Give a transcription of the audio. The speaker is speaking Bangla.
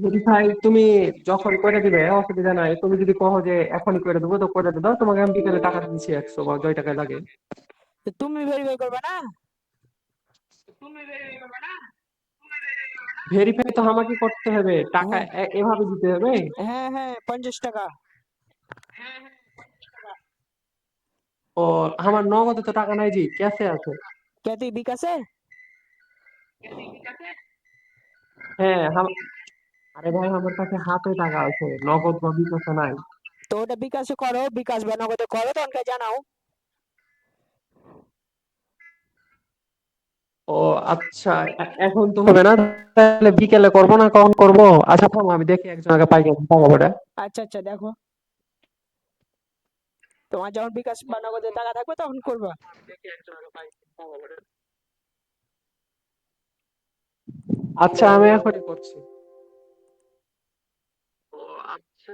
ভেরিফাই তুমি যখন করে দিবে অসুবিধা নাই, তুমি যদি কহো যে এখনই করে দেবো তো করে দাও, তোমাকে আমি বিকেলে টাকা দিচ্ছি 100 বা যয় টাকা লাগে। তো তুমি ভেরিফাই করবে না? ভেরিফাই তো আমাকে করতে হবে, টাকা হ্যাঁ এভাবে দিতে হবে। হ্যাঁ হ্যাঁ, 50 টাকা। ও, আমার নগদে তো টাকা নাই জি, ক্যাশে আছে। কে তুই বিকাশে? হ্যাঁ আরে ভাই আমার কাছে হাতে টাকা আছে, নগদ বা বিকাশে নাই। তো ওটা বিকাশে করো, বিকাশ বা নগদে করো, তখনকে জানাও। ও আচ্ছা, এখন তো হবে না, তাহলে বিকেলে করবো না কখন করবো? আচ্ছা থামো, আমি দেখি একজন আগে পাই কিনা টাকা পড়ে। আচ্ছা আচ্ছা, দেখো তোমার যখন বিকাশ বা নগদে টাকা থাকবে তখন করবা। আচ্ছা আমি এখনই করছি। ও আচ্ছা।